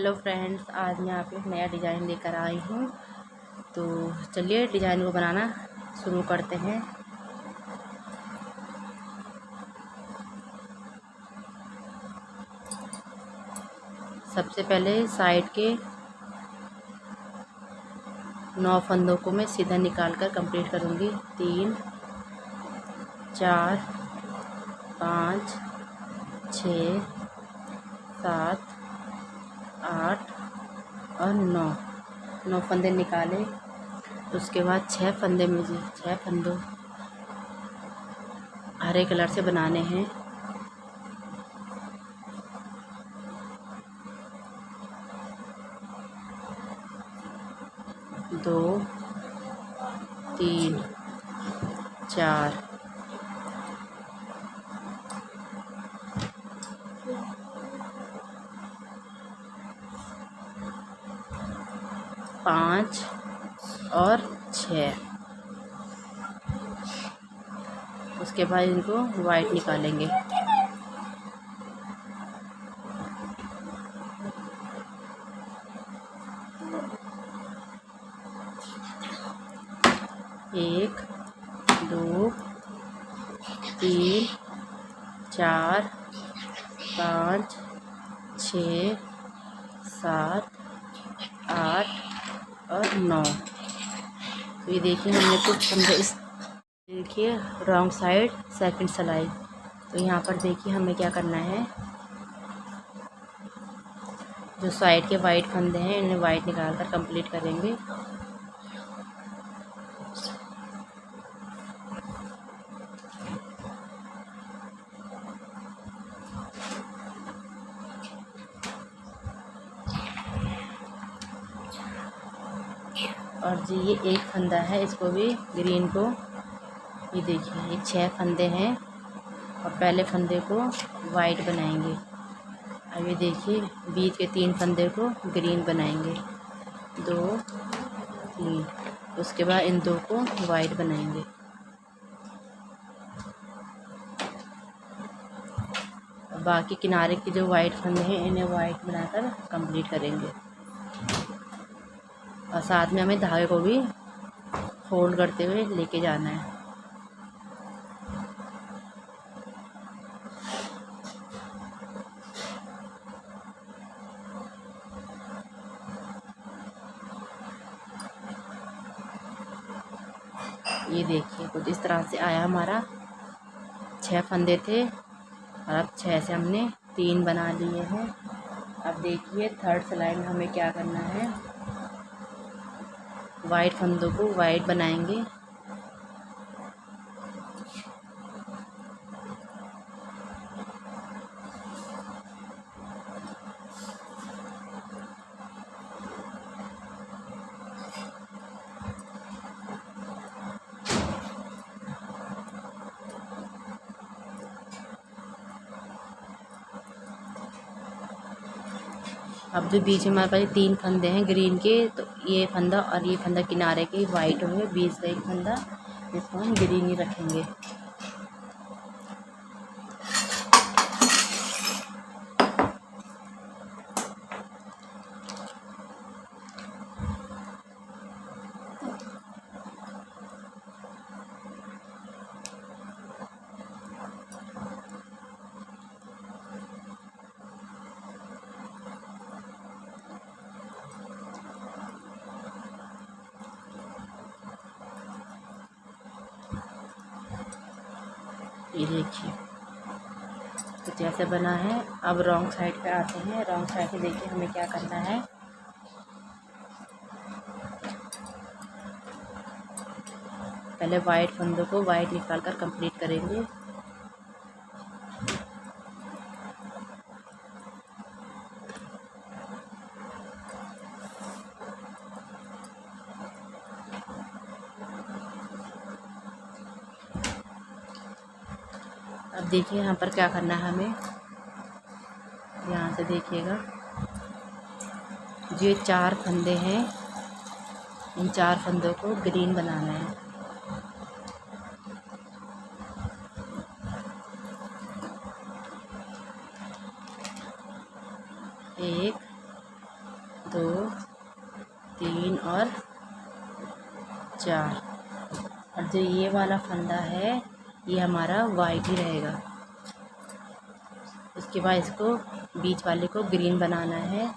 Hello friends, आज मैं आपको एक नया डिज़ाइन लेकर आई हूँ। तो चलिए डिज़ाइन को बनाना शुरू करते हैं। सबसे पहले साइड के 9 फंदों को मैं सीधा निकाल कर कंप्लीट करूँगी। 3 4 5 6 7 8 और 9 फंदे निकाले। उसके बाद 6 फंदे मुझे 6 फंदों हरे कलर से बनाने हैं। दो 3 4 5 और 6। उसके बाद इनको वाइट निकालेंगे। एक 2 3 4 5 6 7 8 और 9। तो ये देखिए हमने कुछ फंदे इस देखिए रॉन्ग साइड सेकंड सिलाई। तो यहाँ पर देखिए हमें क्या करना है, जो साइड के वाइट फंदे हैं इन्हें वाइट निकाल कर कंप्लीट करेंगे। और जी ये एक फंदा है, इसको भी ग्रीन को ये देखिए ये 6 फंदे हैं और पहले फंदे को वाइट बनाएंगे। अब ये देखिए बीच के 3 फंदे को ग्रीन बनाएंगे। 2 3 उसके बाद इन 2 को वाइट बनाएंगे। बाकी किनारे के जो वाइट फंदे हैं इन्हें वाइट बनाकर कंप्लीट करेंगे। और साथ में हमें धागे को भी फोल्ड करते हुए लेके जाना है। ये देखिए कुछ इस तरह से आया हमारा। 6 फंदे थे और अब 6 से हमने 3 बना लिए हैं। अब देखिए थर्ड सिलाई में हमें क्या करना है, वाइट फंदों को वाइट बनाएंगे। अब जो बीच में हमारे पास 3 फंदे हैं ग्रीन के, तो ये फंदा और ये फंदा किनारे के वाइट होंगे। बीच का एक फंदा जिसको हम ग्रीन ही रखेंगे। ये देखिए कुछ ऐसे बना है। अब रॉन्ग साइड पे आते हैं। रॉन्ग साइड पे देखिए हमें क्या करना है, पहले वाइट फंदों को वाइट निकाल कर कंप्लीट करेंगे। अब देखिए यहाँ पर क्या करना है हमें, यहाँ से देखिएगा जो 4 फंदे हैं इन 4 फंदों को ग्रीन बनाना है। एक 2 3 और 4। और जो ये वाला फंदा है ये हमारा वाइट ही रहेगा। उसके बाद इसको बीच वाले को ग्रीन बनाना है।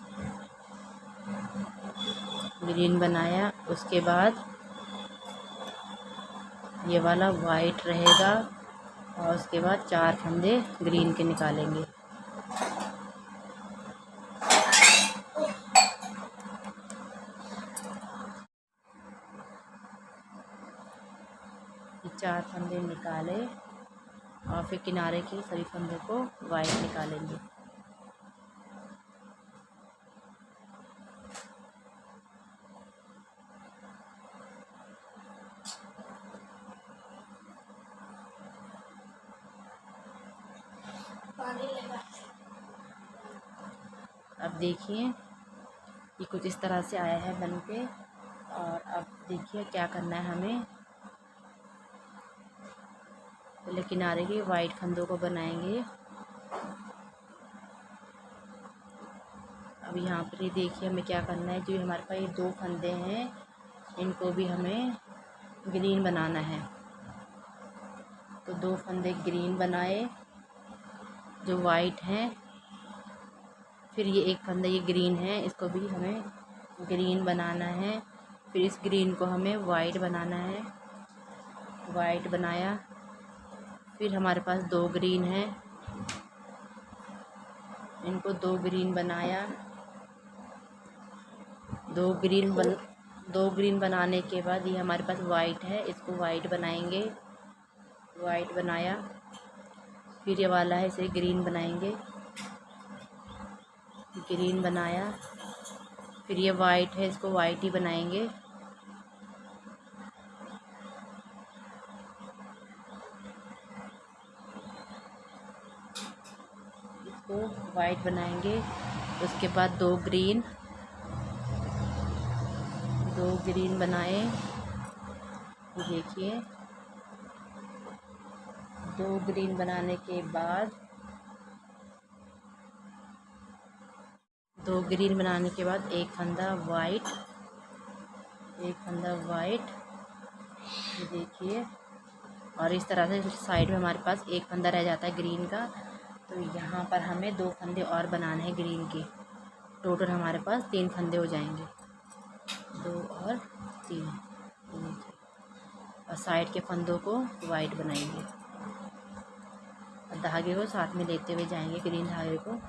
ग्रीन बनाया, उसके बाद ये वाला वाइट रहेगा और उसके बाद 4 फंदे ग्रीन के निकालेंगे। ये 4 फंदे निकाले और फिर किनारे के सभी फंदे को वाइट निकालेंगे। अब देखिए ये कुछ इस तरह से आया है बन के। और अब देखिए क्या करना है हमें। पहले किनारे के वाइट फंदों को बनाएंगे। अब यहाँ पर ये देखिए हमें क्या करना है। जो हमारे पास ये 2 फंदे हैं इनको भी हमें ग्रीन बनाना है। तो 2 फंदे ग्रीन बनाए जो वाइट हैं। फिर ये एक फंदा ये ग्रीन है, इसको भी हमें ग्रीन बनाना है। फिर इस ग्रीन को हमें वाइट बनाना है। वाइट बनाया, फिर हमारे पास 2 ग्रीन हैं, इनको 2 ग्रीन बनाया। 2 ग्रीन बनाने के बाद ये हमारे पास वाइट है, इसको वाइट बनाएंगे। वाइट बनाया, फिर ये वाला है इसे ग्रीन बनाएंगे। ग्रीन बनाया, फिर ये वाइट है इसको वाइट ही बनाएंगे। इसको वाइट बनाएंगे। उसके बाद 2 ग्रीन बनाए। देखिए 2 ग्रीन बनाने के बाद 2 ग्रीन बनाने के बाद एक फंदा वाइट, ये देखिए। और इस तरह से साइड में हमारे पास एक फंदा रह जाता है ग्रीन का। तो यहाँ पर हमें 2 फंदे और बनाने हैं ग्रीन के। टोटल हमारे पास 3 फंदे हो जाएंगे, 2 और 3। और साइड के फंदों को वाइट बनाएंगे और धागे को साथ में लेते हुए जाएंगे, ग्रीन धागे को।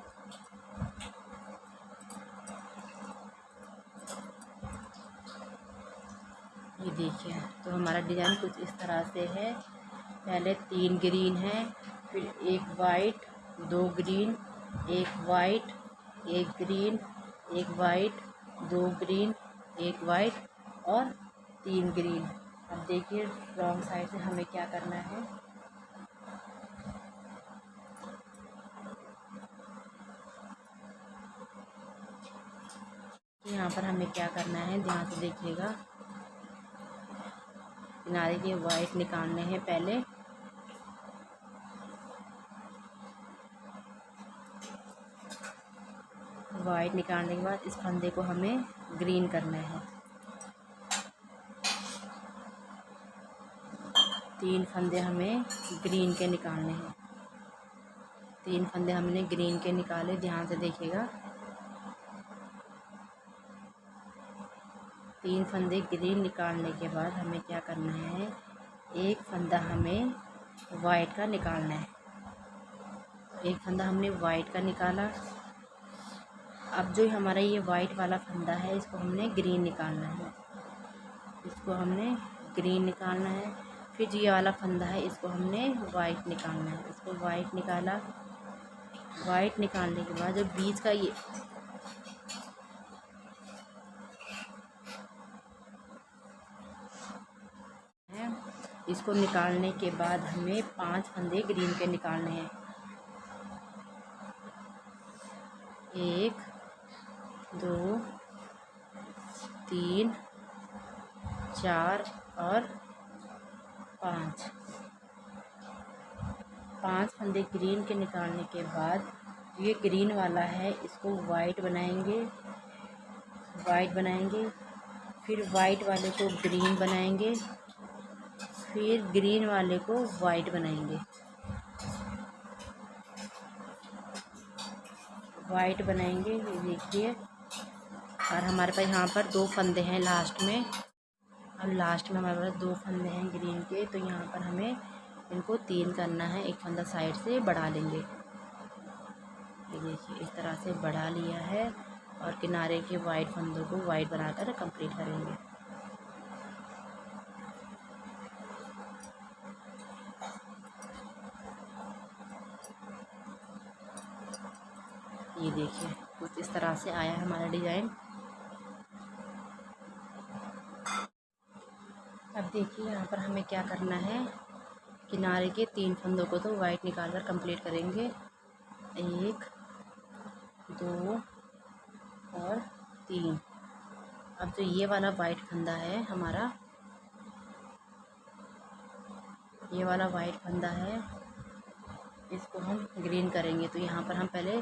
ये देखिए तो हमारा डिज़ाइन कुछ इस तरह से है। पहले 3 ग्रीन है, फिर 1 white, 2 green, 1 white, 1 green, 1 white, 2 green, 1 white और 3 ग्रीन। अब देखिए रॉन्ग साइड से हमें क्या करना है। यहाँ पर हमें क्या करना है, ध्यान से देखिएगा। किनारे के वाइट निकालने हैं पहले। वाइट निकालने के बाद इस फंदे को हमें ग्रीन करना है। 3 फंदे हमें ग्रीन के निकालने हैं। 3 फंदे हमने ग्रीन के निकाले, ध्यान से देखिएगा। 3 फंदे ग्रीन निकालने के बाद हमें क्या करना है, एक फंदा हमें वाइट का निकालना है। एक फंदा हमने वाइट का निकाला। अब जो हमारा ये वाइट वाला फंदा है इसको हमने ग्रीन निकालना है। इसको हमने ग्रीन निकालना है। फिर जो ये वाला फंदा है इसको हमने वाइट निकालना है। इसको वाइट निकाला। वाइट निकालने के बाद जो बीच का ये है, इसको निकालने के बाद हमें 5 फंदे ग्रीन के निकालने हैं। 1 2 3 4 और 5। 5 फंदे ग्रीन के निकालने के बाद ये ग्रीन वाला है इसको वाइट बनाएंगे। वाइट बनाएंगे, फिर वाइट वाले को ग्रीन बनाएंगे, फिर ग्रीन वाले को वाइट बनाएंगे। वाइट बनाएंगे, ये देखिए। और हमारे पास यहाँ पर 2 फंदे हैं लास्ट में। अब लास्ट में हमारे पास 2 फंदे हैं ग्रीन के, तो यहाँ पर हमें इनको 3 करना है। एक फंदा साइड से बढ़ा लेंगे, ये देखिए इस तरह से बढ़ा लिया है। और किनारे के वाइट फंदों को वाइट बनाकर कंप्लीट करेंगे। ये देखिए कुछ इस तरह से आया है हमारा डिज़ाइन। अब देखिए यहाँ पर हमें क्या करना है, किनारे के 3 फंदों को तो वाइट निकाल कर कंप्लीट करेंगे। 1 2 और 3। अब जो ये वाला वाइट फंदा है हमारा, ये वाला वाइट फंदा है, इसको हम ग्रीन करेंगे। तो यहाँ पर हम पहले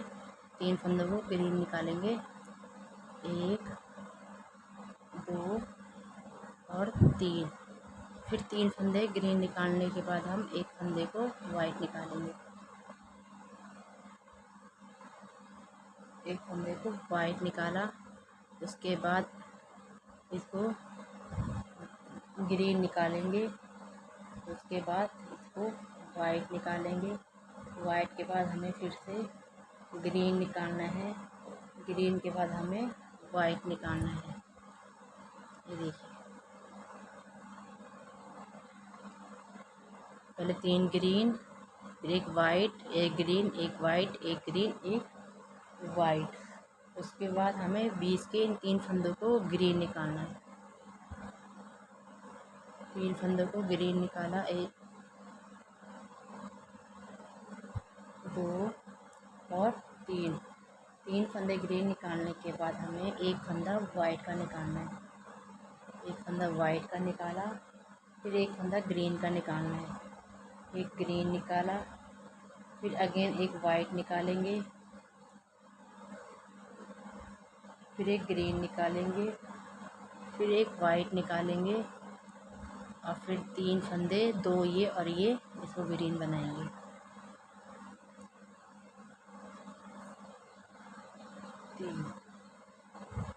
3 फंदों को ग्रीन निकालेंगे। 1 2 और 3। फिर 3 फंदे ग्रीन निकालने के बाद हम एक फंदे को वाइट निकालेंगे। एक फंदे को वाइट निकाला, उसके बाद इसको ग्रीन निकालेंगे, उसके बाद इसको वाइट निकालेंगे। वाइट के बाद हमें फिर से ग्रीन निकालना है, ग्रीन के बाद हमें वाइट निकालना है। ये देखिए पहले 3 ग्रीन, फिर एक वाइट, एक ग्रीन, एक वाइट, एक ग्रीन, एक वाइट। उसके बाद हमें बीच के इन 3 फंदों को ग्रीन निकालना है। 3 फंदों को ग्रीन निकाला, 1 2 और 3। 3 फंदे ग्रीन निकालने के बाद हमें एक फंदा वाइट का निकालना है। एक फंदा वाइट का निकाला, फिर एक फंदा ग्रीन का निकालना है। एक ग्रीन निकाला, फिर अगेन एक वाइट निकालेंगे, फिर एक ग्रीन निकालेंगे, फिर एक वाइट निकालेंगे, और फिर 3 फंदे, 2 ये और ये, इसको ग्रीन बनाएंगे।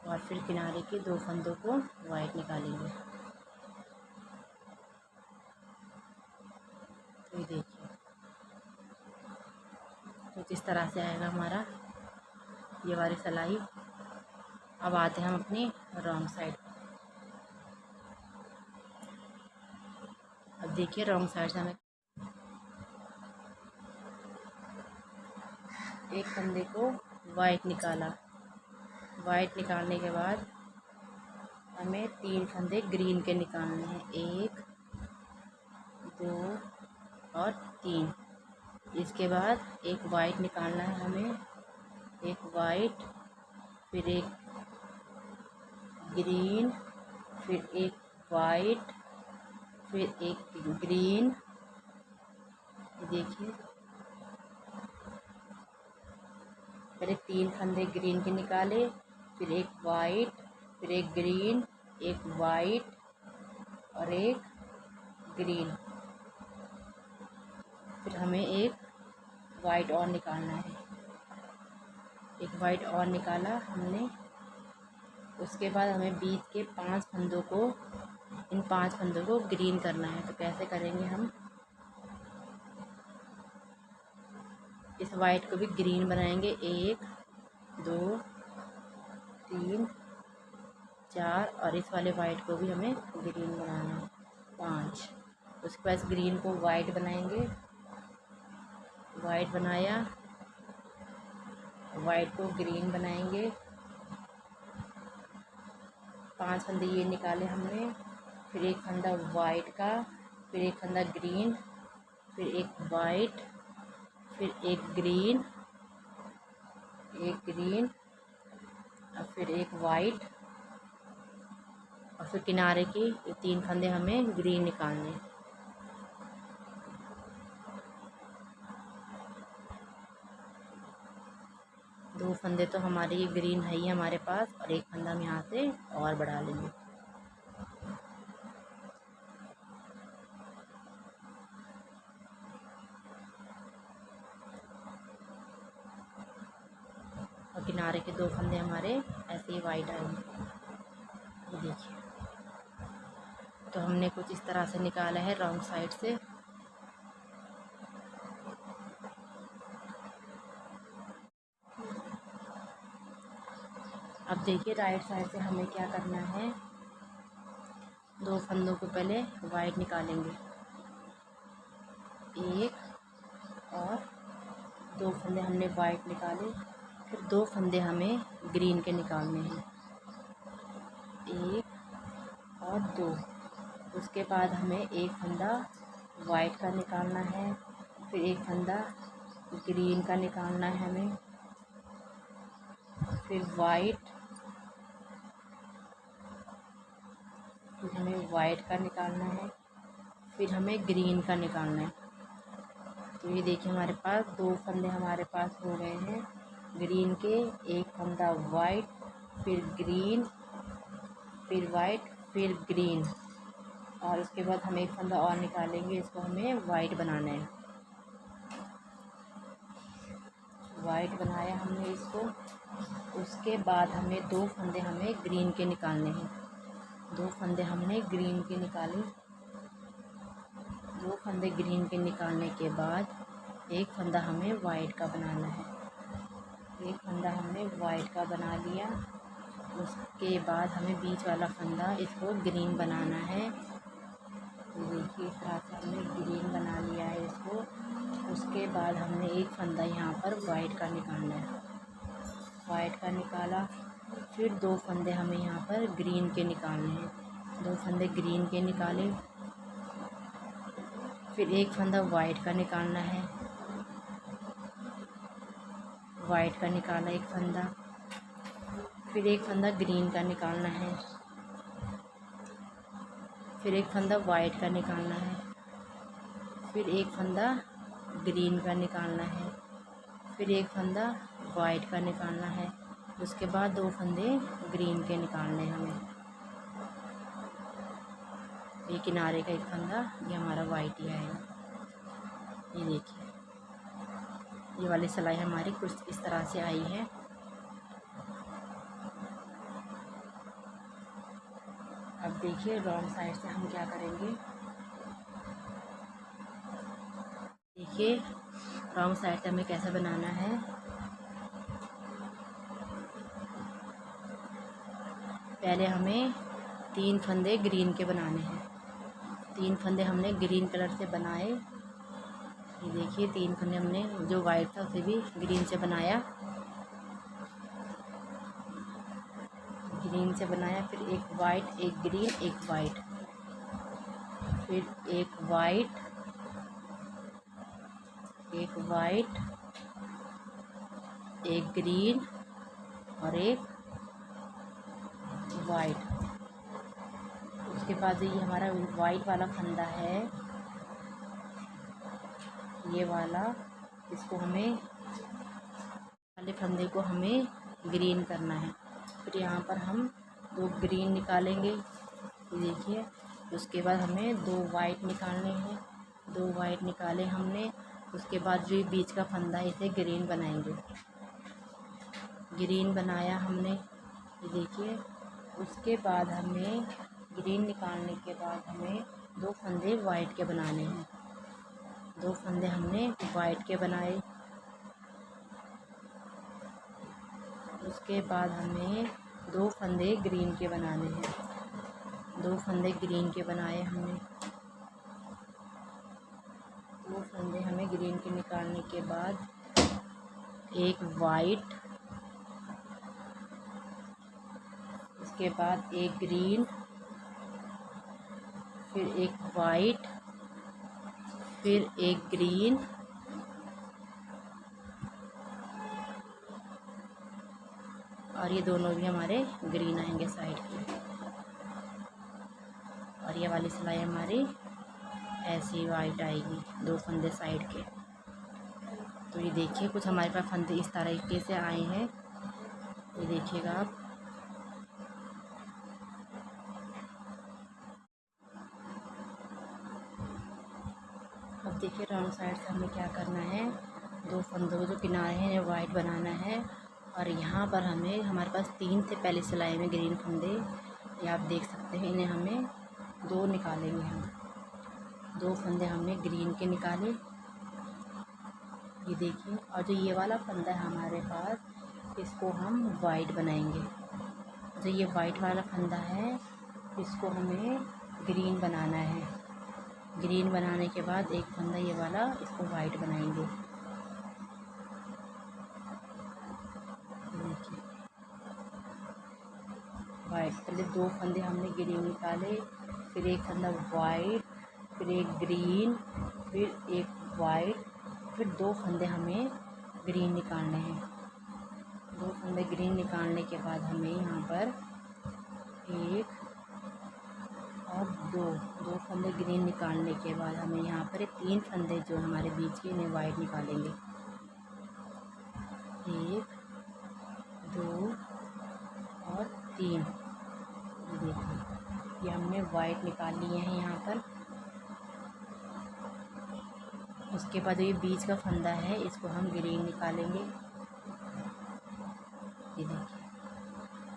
और फिर किनारे के 2 फंदों को वाइट निकालेंगे। तो ये देखिए कुछ इस तरह से आएगा हमारा ये वाली सिलाई। अब आते हैं हम अपनी रॉन्ग साइड। अब देखिए रॉन्ग साइड से हमें एक फंदे को वाइट निकाला, वाइट निकालने के बाद हमें 3 फंदे ग्रीन के निकालने हैं। 1 2 और 3। इसके बाद एक वाइट निकालना है हमें, एक वाइट, फिर एक ग्रीन, फिर एक वाइट, फिर एक ग्रीन। देखिए पहले 3 फंदे ग्रीन के निकाले, फिर एक वाइट, फिर एक ग्रीन, एक वाइट और एक ग्रीन। फिर हमें एक वाइट और निकालना है। एक वाइट और निकाला हमने। उसके बाद हमें बीच के 5 फंदों को, इन 5 फंदों को ग्रीन करना है। तो कैसे करेंगे हम, इस वाइट को भी ग्रीन बनाएंगे। 1 2 3 4 और इस वाले वाइट को भी हमें ग्रीन बनाना है 5। उसके बाद ग्रीन को वाइट बनाएंगे। वाइट बनाया, वाइट को ग्रीन बनाएंगे। 5 फंदे ये निकाले हमने, फिर एक फंदा वाइट का, फिर एक फंदा ग्रीन, फिर एक वाइट, फिर एक ग्रीन, और फिर एक वाइट, और फिर किनारे के 3 फंदे हमें ग्रीन निकालने। दो 2 फंदे तो हमारे ये ग्रीन है ही हमारे पास, और एक फंदा हम यहाँ से और बढ़ा लेंगे। और किनारे के 2 फंदे हमारे ऐसे ही वाइट आएंगे, ये देखिए। तो हमने कुछ इस तरह से निकाला है रॉन्ग साइड से। अब देखिए राइट साइड से हमें क्या करना है, 2 फंदों को पहले वाइट निकालेंगे, एक और 2 फंदे हमने वाइट निकाले, फिर 2 फंदे हमें ग्रीन के निकालने हैं, 1 और 2। उसके बाद हमें एक फंदा वाइट का निकालना है, फिर एक फंदा ग्रीन का निकालना है हमें, फिर वाइट, फिर हमें वाइट का निकालना है, फिर हमें ग्रीन का निकालना है। तो ये देखिए हमारे पास 2 फंदे हमारे पास हो गए हैं ग्रीन के, एक फंदा वाइट, फिर ग्रीन, फिर वाइट, फिर ग्रीन, और उसके बाद हम एक फंदा और निकालेंगे, इसको हमें वाइट बनाना है। वाइट बनाया हमने इसको, उसके बाद हमें 2 फंदे हमें ग्रीन के निकालने हैं, 2 फंदे हमने ग्रीन के निकाले। 2 फंदे ग्रीन के निकालने के बाद एक फंदा हमें वाइट का बनाना है, एक फंदा हमने वाइट का बना लिया। उसके बाद हमें बीच वाला फंदा इसको ग्रीन बनाना है, देखिए इस तरह से हमने ग्रीन बना लिया है इसको। उसके बाद हमने एक फंदा यहाँ पर वाइट का निकालना है, वाइट का निकाला, फिर 2 फंदे हमें यहाँ पर ग्रीन के निकालने हैं, 2 फंदे ग्रीन के निकाले, फिर एक फंदा वाइट का निकालना है, वाइट का निकाला एक फंदा, फिर एक फंदा ग्रीन का निकालना है, फिर एक फंदा वाइट का निकालना है, फिर एक फंदा ग्रीन का निकालना है, फिर एक फंदा वाइट का निकालना है। उसके बाद 2 फंदे ग्रीन के निकालने हैं हमें। ये किनारे का एक फंदा, ये हमारा वाइट ही आएगा। ये देखिए ये वाली सिलाई हमारी कुछ इस तरह से आई है। अब देखिए रॉन्ग साइड से हम क्या करेंगे, देखिए रॉन्ग साइड से हमें कैसे बनाना है। पहले हमें 3 फंदे ग्रीन के बनाने हैं, 3 फंदे हमने ग्रीन कलर से बनाए। ये देखिए 3 फंदे हमने, जो वाइट था उसे भी ग्रीन से बनाया, ग्रीन से बनाया, फिर एक वाइट, एक ग्रीन, एक वाइट, फिर एक वाइट, एक वाइट, एक ग्रीन और एक वाइट। उसके बाद ये हमारा वाइट वाला फंदा है, ये वाला, इसको हमें वाले फंदे को हमें ग्रीन करना है। फिर यहाँ पर हम 2 ग्रीन निकालेंगे, ये देखिए। उसके बाद हमें 2 वाइट निकालने हैं, 2 वाइट निकाले हमने। उसके बाद जो बीच का फंदा है इसे ग्रीन बनाएंगे, ग्रीन बनाया हमने, ये देखिए। उसके बाद हमें ग्रीन निकालने के बाद हमें 2 फंदे वाइट के बनाने हैं, 2 फंदे हमने वाइट के बनाए। उसके बाद हमें 2 फंदे ग्रीन के बनाने हैं, 2 फंदे ग्रीन के बनाए हमने। 2 फंदे हमें ग्रीन के निकालने के बाद एक वाइट, उसके बाद एक ग्रीन, फिर एक वाइट, फिर एक ग्रीन, और ये दोनों भी हमारे ग्रीन आएंगे साइड के। और ये वाली सिलाई हमारी ऐसी वाइट आएगी, 2 फंदे साइड के। तो ये देखिए कुछ हमारे पास फंदे इस तरीके से आए हैं। ये देखिएगा आप। अब देखिए राउंड साइड से हमें क्या करना है, दो फंदों के जो किनारे हैं इन्हें वाइट बनाना है। और यहाँ पर हमें, हमारे पास 3 थे पहले सिलाई में ग्रीन फंदे, ये आप देख सकते हैं। इन्हें हमें 2 निकालेंगे हम। 2 फंदे हमने ग्रीन के निकाले, ये देखिए। और जो ये वाला फंदा है हमारे पास, इसको हम वाइट बनाएंगे। जो ये वाइट वाला फंदा है, इसको हमें ग्रीन बनाना है। ग्रीन बनाने के बाद एक फंदा ये वाला, इसको वाइट बनाएंगे। देखिए वाइट, पहले 2 फंदे हमने ग्रीन निकाले, फिर एक फंदा वाइट, फिर एक ग्रीन, फिर एक वाइट, फिर 2 फंदे हमें ग्रीन निकालने हैं। 2 फंदे ग्रीन निकालने के बाद हमें यहाँ पर 1 और 2 फंदे ग्रीन निकालने के बाद हमें यहाँ पर 3 फंदे जो हमारे बीच के, इन्हें वाइट निकालेंगे। 1 2 और 3, ये देखिए, ये हमने वाइट निकाल लिए हैं यहाँ पर। उसके बाद ये बीच का फंदा है, इसको हम ग्रीन निकालेंगे। ये देखिए,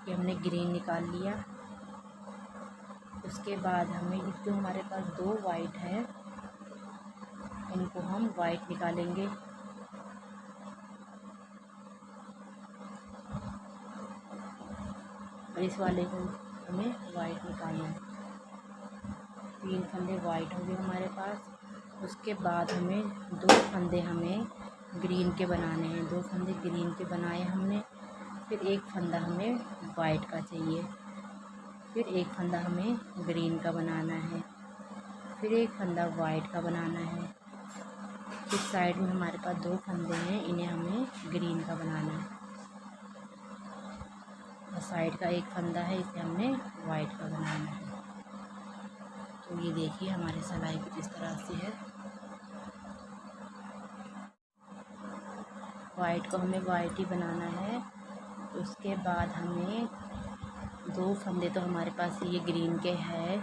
ये हमने ग्रीन निकाल लिया। उसके बाद हमें जो हमारे पास 2 वाइट है, इनको हम वाइट निकालेंगे। और इस वाले को हमें वाइट निकालना है। 3 फंदे वाइट हो गए हमारे पास। उसके बाद हमें 2 फंदे हमें ग्रीन के बनाने हैं। 2 फंदे ग्रीन के बनाए हमने, फिर एक फंदा हमें वाइट का चाहिए, फिर एक फंदा हमें ग्रीन का बनाना है, फिर एक फंदा वाइट का बनाना है। इस साइड में हमारे पास 2 फंदे हैं, इन्हें हमें ग्रीन का बनाना है। और साइड का एक फंदा है, इसे हमने वाइट का बनाना है। तो ये देखिए हमारी सिलाई कुछ इस तरह से है। वाइट को हमें वाइट ही बनाना है। उसके बाद हमें 2 फंदे तो हमारे पास ये ग्रीन के हैं,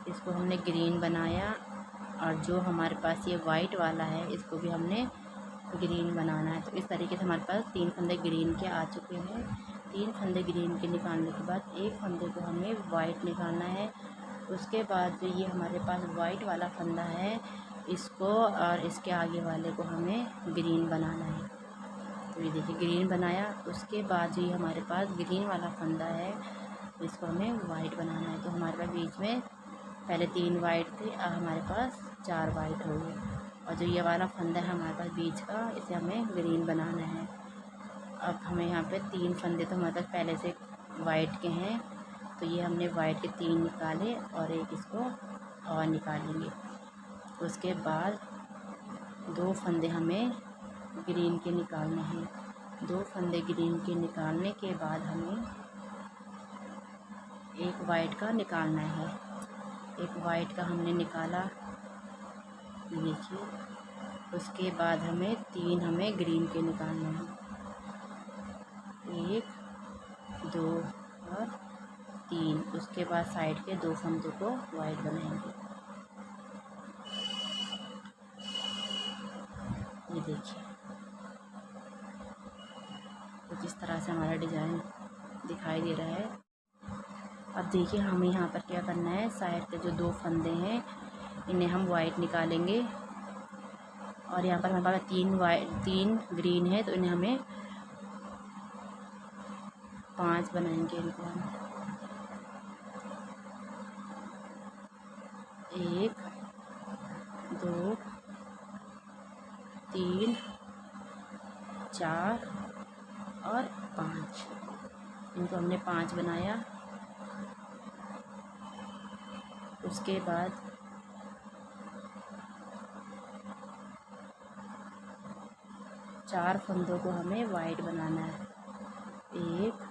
इसको हमने ग्रीन बनाया। और जो हमारे पास ये वाइट वाला है, इसको भी हमने ग्रीन बनाना है। तो इस तरीके से हमारे पास 3 फंदे ग्रीन के आ चुके हैं। 3 फंदे ग्रीन के निकालने के बाद एक फंदे को हमें वाइट निकालना है। उसके बाद जो ये हमारे पास वाइट वाला फंदा है, इसको और इसके आगे वाले को हमें ग्रीन बनाना है। तो ये देखिए ग्रीन बनाया। उसके बाद जो ये हमारे पास ग्रीन वाला फंदा है, इसको हमें वाइट बनाना है। तो हमारे पास बीच में पहले 3 वाइट थे, अब हमारे पास 4 वाइट हो गए। और जो ये वाला फंदा है हमारे पास बीच का, इसे हमें ग्रीन बनाना है। अब हमें यहाँ पे 3 फंदे तो हमारे पास पहले से वाइट के हैं, तो ये हमने वाइट के 3 निकाले और एक इसको और निकालेंगे। उसके बाद 2 फंदे हमें ग्रीन के निकालने हैं। 2 फंदे ग्रीन के निकालने के बाद हमें एक वाइट का निकालना है। एक वाइट का हमने निकाला, ये देखिए। उसके बाद हमें 3 हमें ग्रीन के निकालने हैं। 1 2 और 3। उसके बाद साइड के 2 फंदों को वाइट बनाएंगे। ये देखिए कुछ इस तरह से हमारा डिज़ाइन दिखाई दे रहा है। अब देखिए हमें यहाँ पर क्या करना है, साइड के जो 2 फंदे हैं, इन्हें हम वाइट निकालेंगे। और यहाँ पर हमारे पास 3 ग्रीन है, तो इन्हें हमें 5 बनाएंगे। इनको हम 1 2 3 4 और 5। इनको हमने 5 बनाया। उसके बाद 4 फंदों को हमें वाइट बनाना है। 1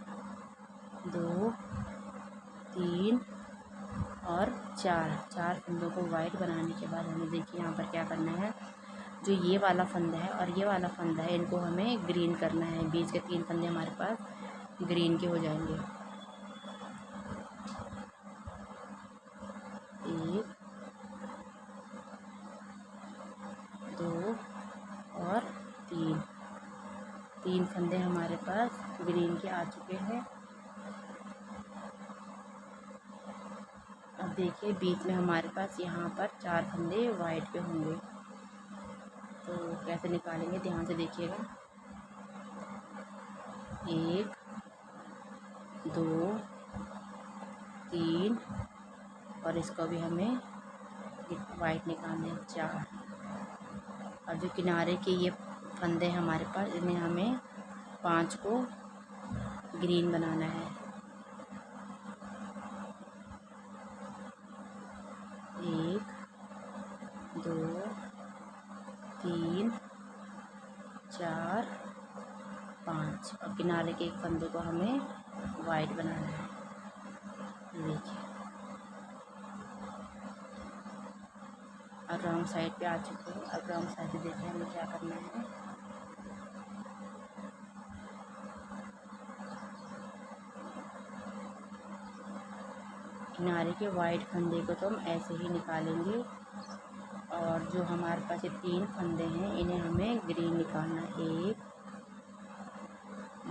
2 3 और 4 फंदों को वाइट बनाने के बाद हमें देखिए यहाँ पर क्या करना है, जो ये वाला फंदा है और ये वाला फंदा है, इनको हमें ग्रीन करना है। बीच के 3 फंदे हमारे पास ग्रीन के हो जाएंगे। 1, 2 और 3। 3 फंदे हमारे पास ग्रीन के आ चुके हैं। अब देखिए बीच में हमारे पास यहाँ पर 4 फंदे वाइट के होंगे, तो कैसे निकालेंगे ध्यान से देखिएगा। 1, 2, 3 और इसको भी हमें वाइट निकालने हैं 4। और जो किनारे के ये फंदे हमारे पास, इन्हें हमें 5 को ग्रीन बनाना है। 1, 2, 3, 4, 5 और किनारे के एक फंदे को हमें वाइट बनाना है। ये देखिए, अब रॉन्ग साइड पे आ चुके हैं। अब रॉन्ग साइड पे देखिए हमें क्या करना है। किनारे के वाइट फंदे को तो हम ऐसे ही निकालेंगे, और जो हमारे पास ये 3 फंदे हैं इन्हें हमें ग्रीन निकालना है। 1,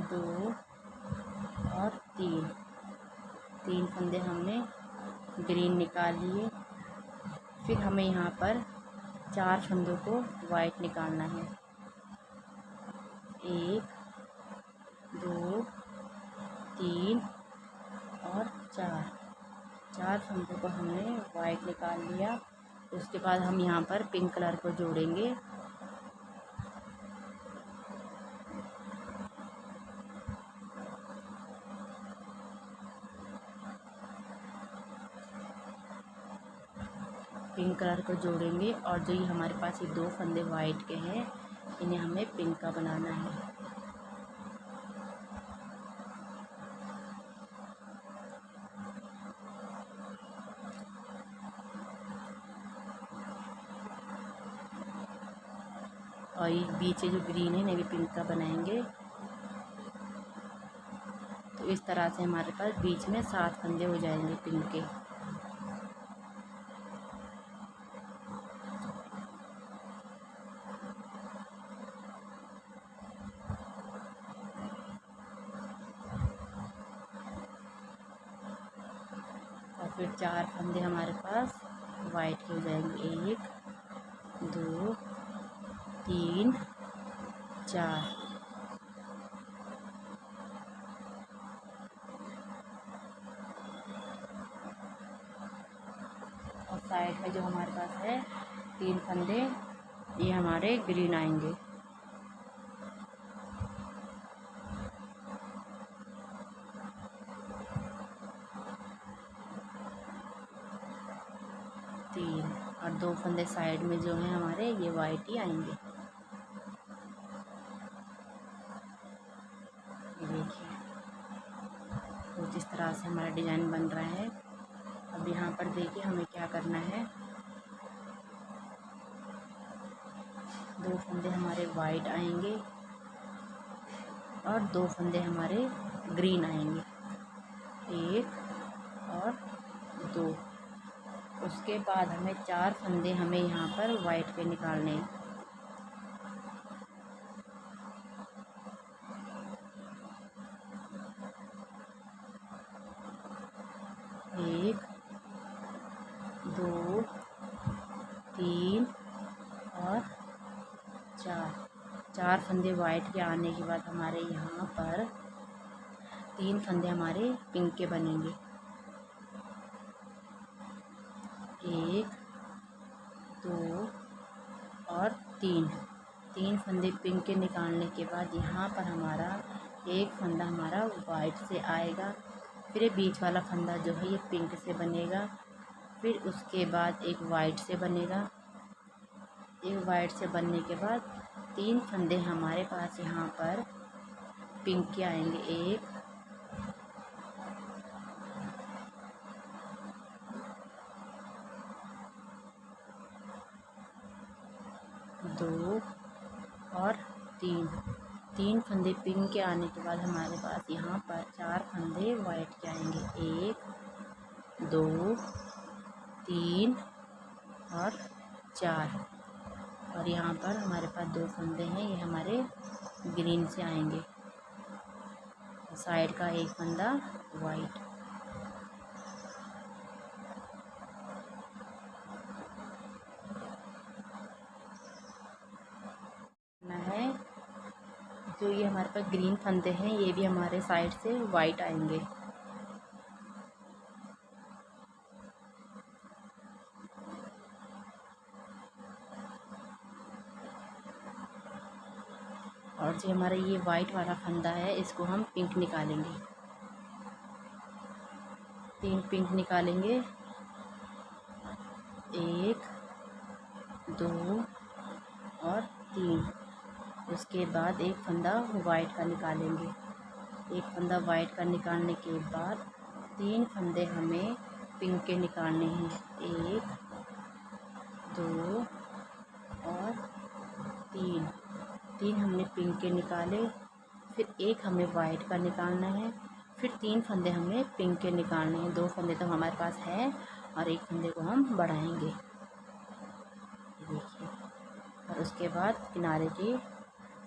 2 और 3। 3 फंदे हमने ग्रीन निकाल लिए। फिर हमें यहाँ पर 4 फंदों को वाइट निकालना है। 1, 2, 3 और 4। 4 फंदों को हमने वाइट निकाल लिया। उसके बाद हम यहाँ पर पिंक कलर को जोड़ेंगे। पिंक कलर को जोड़ेंगे और जो ये हमारे पास ये 2 फंदे वाइट के हैं, इन्हें हमें पिंक का बनाना है। और ये बीच जो ग्रीन है इन्हें भी पिंक का बनाएंगे। तो इस तरह से हमारे पास बीच में 7 फंदे हो जाएंगे पिंक के। और फिर 4 फंदे हमारे पास वाइट के हो जाएंगे। 1, 2, 3, 4। और साइड में जो हमारे पास है 3 फंदे, ये हमारे ग्रीन आएंगे। तीन और 2 फंदे साइड में जो हैं हमारे, ये वाइट ही आएंगे। ये देखिए, कुछ इस तरह से हमारा डिज़ाइन बन रहा है। अब यहाँ पर देखिए हमें क्या करना है। 2 फंदे हमारे वाइट आएंगे और 2 फंदे हमारे ग्रीन आएंगे। 1 और 2। उसके बाद हमें 4 फंदे हमें यहाँ पर वाइट के निकालने हैं। 1, 2, 3 और 4। 4 फंदे वाइट के आने के बाद हमारे यहाँ पर 3 फंदे हमारे पिंक के बनेंगे। 1, 2 और 3। 3 फंदे पिंक के निकालने के बाद यहाँ पर हमारा एक फंदा हमारा वाइट से आएगा। फिर ये बीच वाला फंदा जो है ये पिंक से बनेगा। फिर उसके बाद एक वाइट से बनेगा। एक वाइट से बनने के बाद 3 फंदे हमारे पास यहाँ पर पिंक के आएंगे। 1, 2 2 और 3। 3 फंदे पिंक के आने के बाद हमारे पास यहाँ पर 4 फंदे वाइट के आएंगे। 1 2 3 और 4। और यहाँ पर हमारे पास 2 फंदे हैं, ये हमारे ग्रीन से आएंगे। साइड का एक फंदा वाइट। है जो ये हमारे पास ग्रीन फंदे हैं, ये भी हमारे साइड से वाइट आएंगे। और जो हमारा ये वाइट वाला फंदा है, इसको हम पिंक निकालेंगे। 3 पिंक निकालेंगे। 1 2 और 3। उसके बाद एक फंदा वाइट का निकालेंगे। एक फंदा वाइट का निकालने के बाद 3 फंदे हमें पिंक के निकालने हैं। 1 2 और 3। 3 हमने पिंक के निकाले, फिर एक हमें वाइट का निकालना है, फिर 3 फंदे हमें पिंक के निकालने हैं। 2 फंदे तो हमारे पास है और एक फंदे को हम बढ़ाएंगे, देखिए। और उसके बाद किनारे के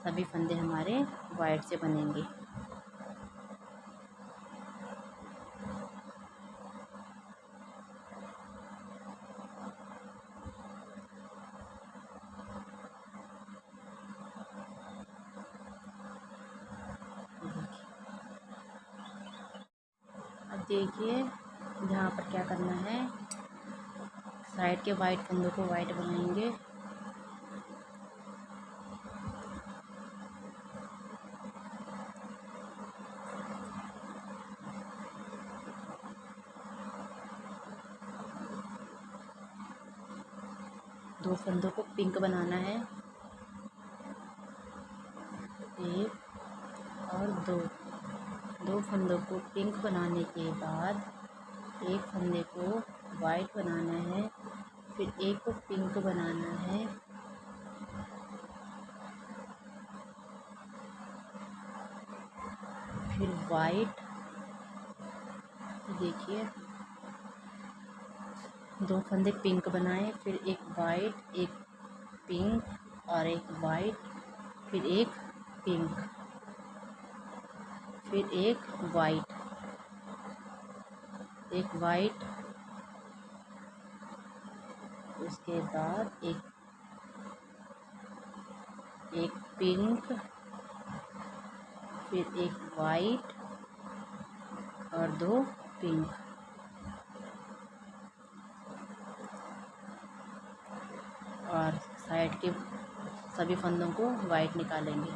सभी फंदे हमारे वाइट से बनेंगे। अब देखिए यहाँ पर क्या करना है, साइड के वाइट फंदों को वाइट बनाएंगे। दो फंदों को पिंक बनाना है। 1 और 2। 2 फंदों को पिंक बनाने के बाद एक फंदे को वाइट बनाना है, फिर एक को पिंक बनाना है, फिर वाइट। देखिए 2 फंदे पिंक बनाए, फिर एक वाइट, एक पिंक और एक वाइट, फिर एक पिंक, फिर एक वाइट, एक वाइट। उसके बाद एक पिंक, फिर एक वाइट और 2 पिंक। और साइड के सभी फंदों को वाइट निकालेंगे।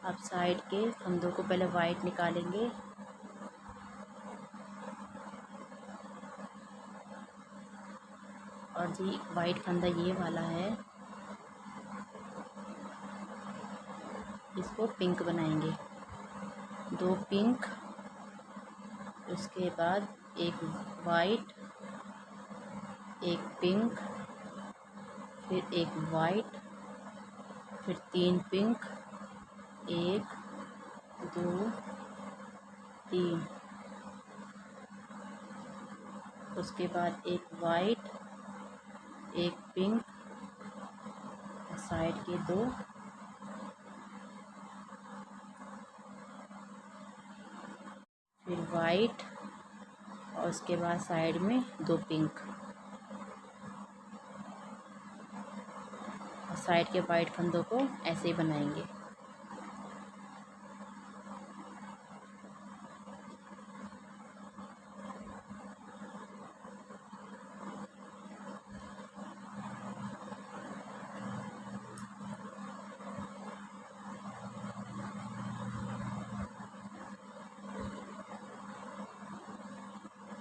अब साइड के फंदों को पहले वाइट निकालेंगे। और जी वाइट फंदा ये वाला है, इसको पिंक बनाएंगे। 2 पिंक, उसके बाद एक वाइट, एक पिंक, फिर एक वाइट, फिर 3 पिंक, 1 2 3। उसके बाद एक वाइट, एक पिंक, साइड के 2, फिर वाइट और उसके बाद साइड में 2 पिंक। और साइड के वाइट फंदों को ऐसे ही बनाएंगे।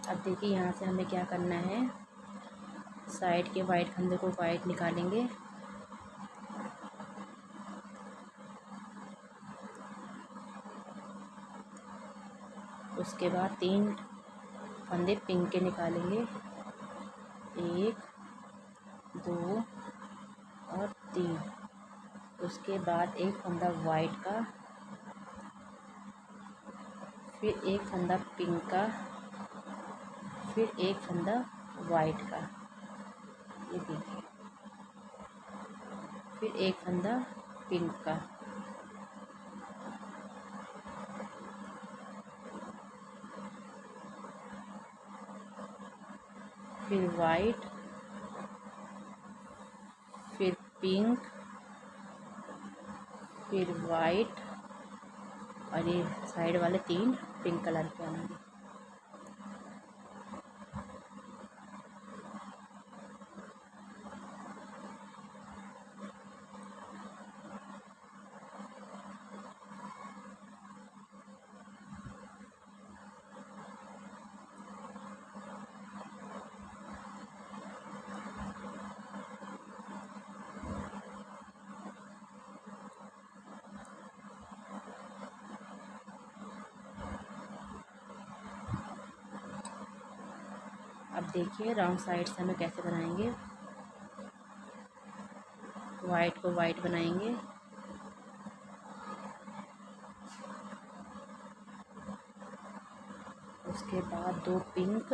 अब देखिए यहाँ से हमें क्या करना है, साइड के वाइट फंदे को वाइट निकालेंगे। उसके बाद 3 फंदे पिंक के निकालेंगे, 1 2 और 3। उसके बाद एक फंदा वाइट का, फिर एक फंदा पिंक का, फिर एक फंदा वाइट का, ये देखिए, फिर एक फंदा पिंक का, फिर वाइट, फिर पिंक, फिर वाइट, और ये साइड वाले 3 पिंक कलर के आएंगे। अब देखिए रॉन्ग साइड से हमें कैसे बनाएंगे। वाइट को वाइट बनाएंगे, उसके बाद 2 पिंक,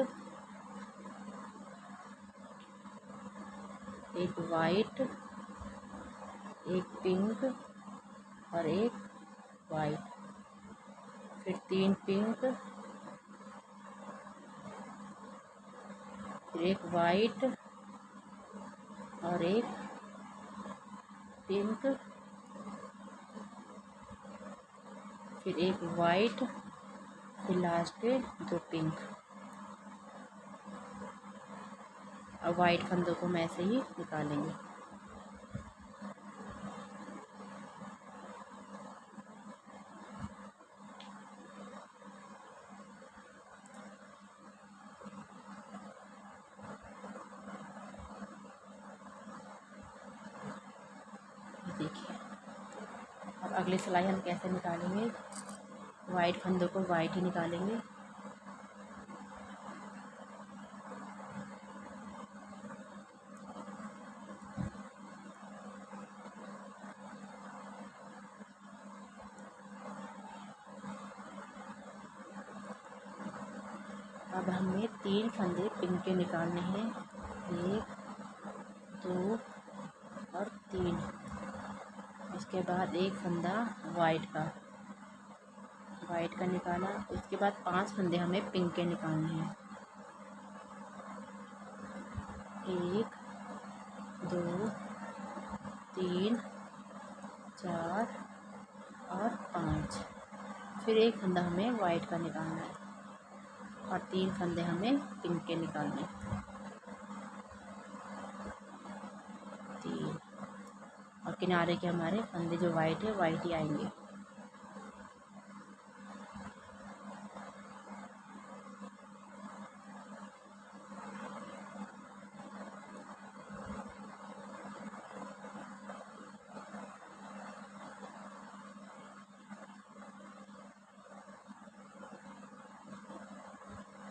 एक वाइट, एक पिंक और एक वाइट, फिर 3 पिंक, फिर एक वाइट और एक पिंक, फिर एक वाइट, फिर लास्ट पे 2 पिंक। अब वाइट फंदों को हम ऐसे ही निकालेंगे। देखिए अब अगली सिलाई हम कैसे निकालेंगे, वाइट फंदों को वाइट ही निकालेंगे। अब हमें 3 फंदे पिंक के निकालने हैं, 1 2 और 3। उसके बाद एक फंदा वाइट का निकाला। उसके बाद 5 फंदे हमें पिंक के निकालने हैं, 1 2 3 4 और 5। फिर एक फंदा हमें वाइट का निकालना है और 3 फंदे हमें पिंक के निकालने हैं, 3। और किनारे के हमारे फंदे जो वाइट है वाइट ही आएंगे।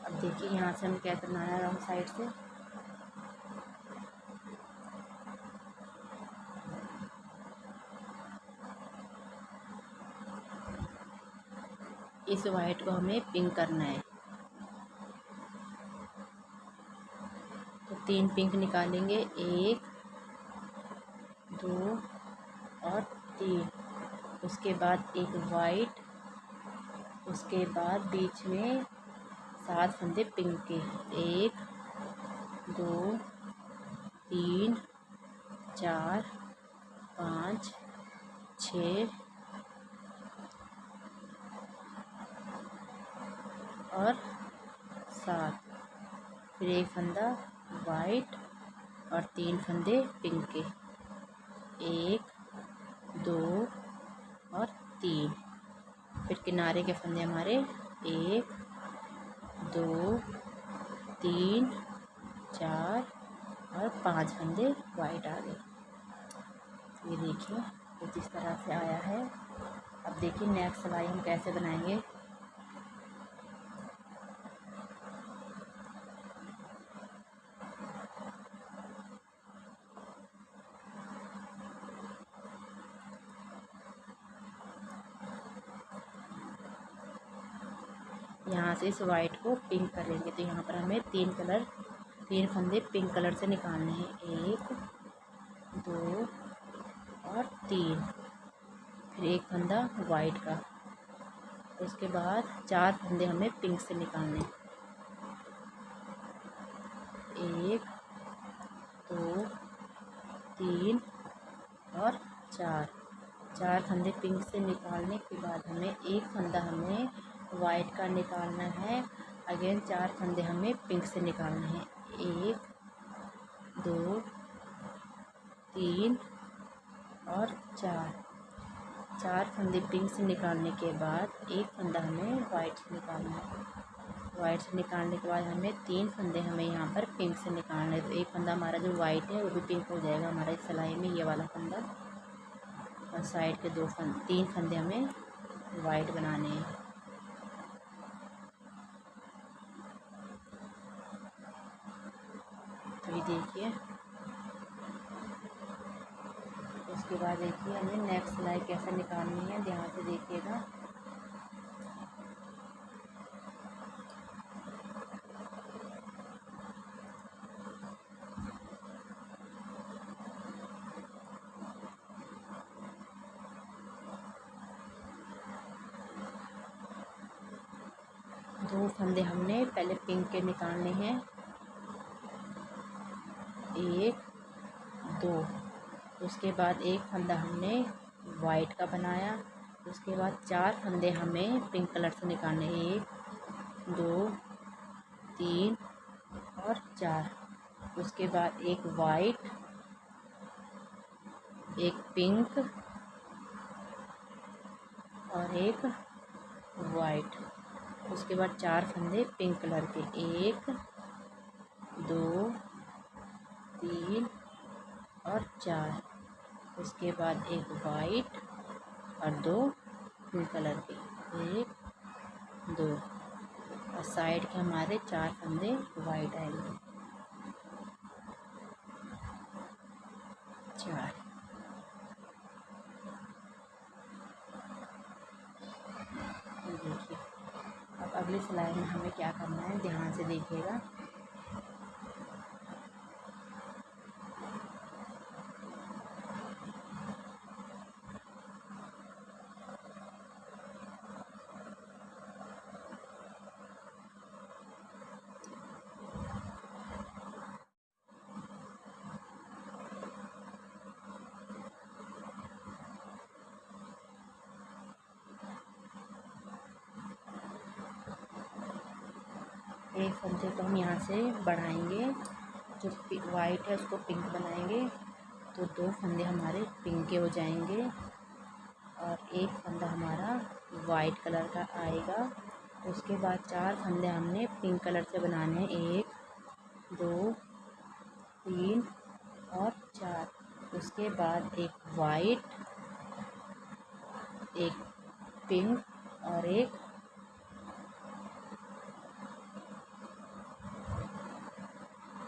अब देखिए यहाँ से हमें कैसे बनाना है रॉन्ग साइड से। इस वाइट को हमें पिंक करना है, तो 3 पिंक निकालेंगे, 1 2 और 3। उसके बाद एक वाइट, उसके बाद बीच में 7 फंदे पिंक के, 1 2 3 4 5 6 और 7। फिर एक फंदा वाइट और 3 फंदे पिंक के, 1 2 और 3। फिर किनारे के फंदे हमारे 1 2 3 4 और 5 फंदे वाइट आ गए। ये देखिए कुछ इस तरह से आया है। अब देखिए नेक्स्ट सिलाई हम कैसे बनाएंगे। यहाँ से इस वाइट को पिंक कर लेंगे, तो यहाँ पर हमें 3 फंदे पिंक कलर से निकालने हैं। 1 2 और 3, फिर एक फंदा वाइट का। उसके बाद 4 फंदे हमें पिंक से निकालने हैं। 1 2 3 और 4 फंदे पिंक से निकालने के बाद हमें एक फंदा हमें वाइट का निकालना है। अगेन 4 फंदे हमें पिंक से निकालने हैं। 1 2 3 और 4 फंदे पिंक से निकालने के बाद एक फंदा हमें वाइट से निकालना है। वाइट से निकालने के बाद हमें 3 फंदे हमें यहाँ पर पिंक से निकालना है। तो एक फंदा हमारा जो वाइट है वो भी पिंक हो जाएगा हमारा इस सिलाई में, ये वाला फंदा। और साइड के 3 फंदे हमें वाइट बनाने हैं। तो ये देखिए, उसके बाद देखिए हमें नेक्स्ट सिलाई कैसे निकालनी है, ध्यान से देखिएगा। दो फंदे हमने पहले पिंक के निकालने हैं। 1 2, उसके बाद एक फंदा हमने वाइट का बनाया। उसके बाद 4 फंदे हमें पिंक कलर से निकालने। 1 2 3 और 4। उसके बाद एक वाइट, एक पिंक और एक वाइट। उसके बाद 4 फंदे पिंक कलर के। 1 2 3 और 4। उसके बाद एक वाइट और 2 पिंक कलर के। 1 2 और साइड के हमारे 4 फंदे वाइट आएंगे। 4। देखिए अब अगली सिलाई में हमें क्या करना है, ध्यान से देखिएगा। एक फंदे को हम यहाँ से बढ़ाएंगे, जो वाइट है उसको पिंक बनाएंगे, तो 2 फंदे हमारे पिंक के हो जाएंगे और एक फंदा हमारा वाइट कलर का आएगा। उसके बाद 4 फंदे हमने पिंक कलर से बनाने हैं। 1 2 3 और 4। उसके बाद एक वाइट, एक पिंक और एक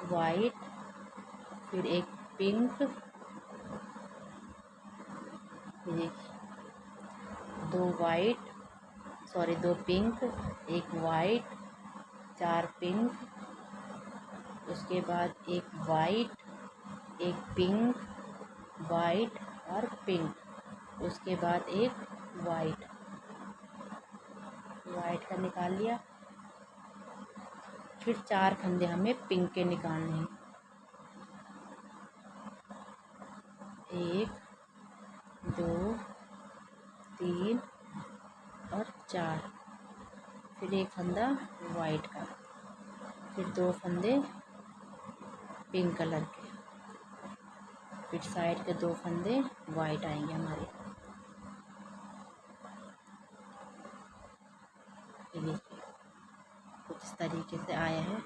वाइट, फिर एक पिंक, ये 2 वाइट, सॉरी 2 पिंक, एक वाइट, 4 पिंक। उसके बाद एक वाइट, एक पिंक, वाइट और पिंक। उसके बाद एक वाइट का निकाल लिया। फिर 4 फंदे हमें पिंक के निकालने हैं। 1 2 3 और 4। फिर एक फंदा वाइट का, फिर 2 फंदे पिंक कलर के, फिर साइड के 2 फंदे वाइट आएंगे हमारे। ये देखिए कुछ इस तरीके से आया है।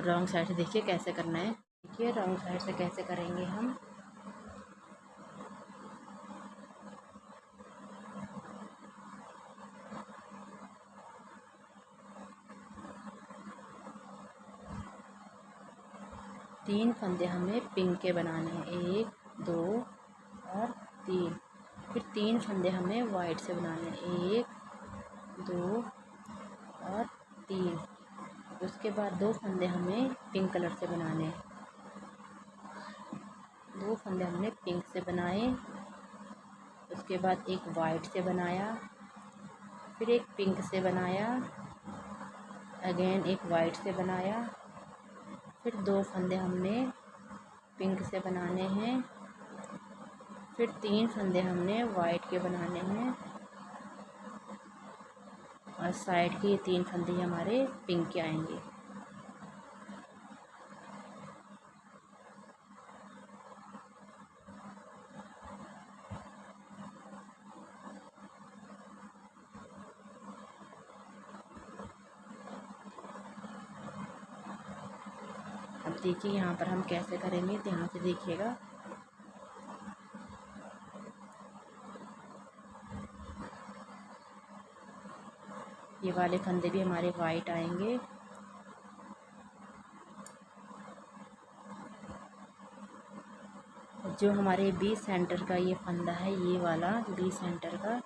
रॉन्ग साइड से देखिए कैसे करना है। देखिए रॉन्ग साइड से कैसे करेंगे हम। तीन फंदे हमें पिंक के बनाने हैं, 1 2 और 3। फिर 3 फंदे हमें वाइट से बनाने हैं, 1 2 और 3। उसके बाद 2 फंदे हमें पिंक कलर से बनाने हैं। 2 फंदे हमने पिंक से बनाए, उसके बाद एक वाइट से बनाया, फिर एक पिंक से बनाया, अगेन एक वाइट से बनाया, फिर 2 फंदे हमने पिंक से बनाने हैं, फिर 3 फंदे हमने वाइट के बनाने हैं और साइड के ये 3 फंदे हमारे पिंक के आएंगे। अब देखिए यहाँ पर हम कैसे करेंगे, ध्यान से देखिएगा। ये वाले फंदे भी हमारे वाइट आएंगे। जो हमारे बी सेंटर का ये फंदा है, ये वाला बी सेंटर का,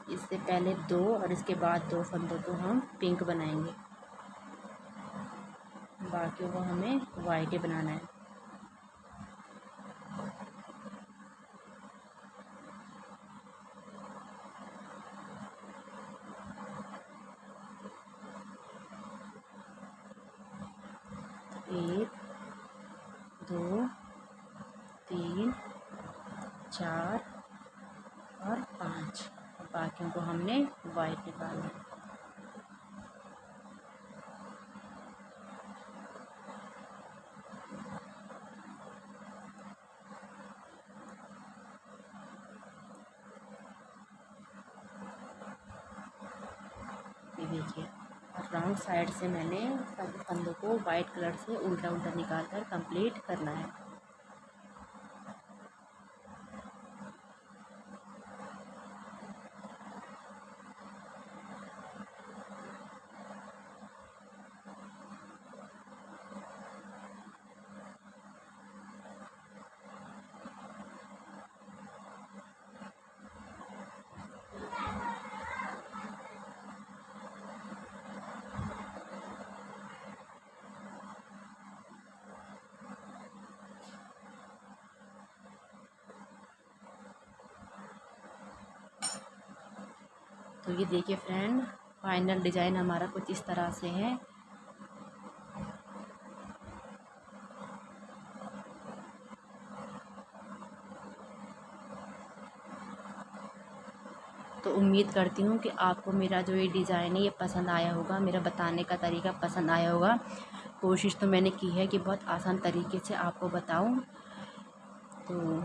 इससे पहले 2 और इसके बाद 2 फंदों को हम पिंक बनाएंगे, बाकी वो हमें वाइट ही बनाना है। एक 2 3 4 और 5, और बाकियों को हमने वाइट निकालना है। ये देखिए, और राउंड साइड से मैंने सब फंदों को वाइट कलर से उल्टा उल्टा निकाल कर कंप्लीट करना है। तो ये देखिए फ्रेंड, फाइनल डिज़ाइन हमारा कुछ इस तरह से है। तो उम्मीद करती हूँ कि आपको मेरा जो ये डिज़ाइन है ये पसंद आया होगा, मेरा बताने का तरीका पसंद आया होगा। कोशिश तो मैंने की है कि बहुत आसान तरीके से आपको बताऊँ। तो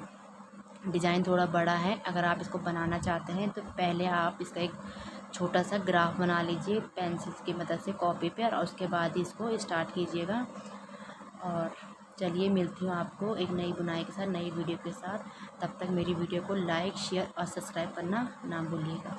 डिज़ाइन थोड़ा बड़ा है, अगर आप इसको बनाना चाहते हैं तो पहले आप इसका एक छोटा सा ग्राफ बना लीजिए पेंसिल की मदद से कॉपी पे, और उसके बाद ही इसको स्टार्ट कीजिएगा। और चलिए मिलती हूँ आपको एक नई बुनाई के साथ, नई वीडियो के साथ। तब तक मेरी वीडियो को लाइक शेयर और सब्सक्राइब करना ना भूलिएगा।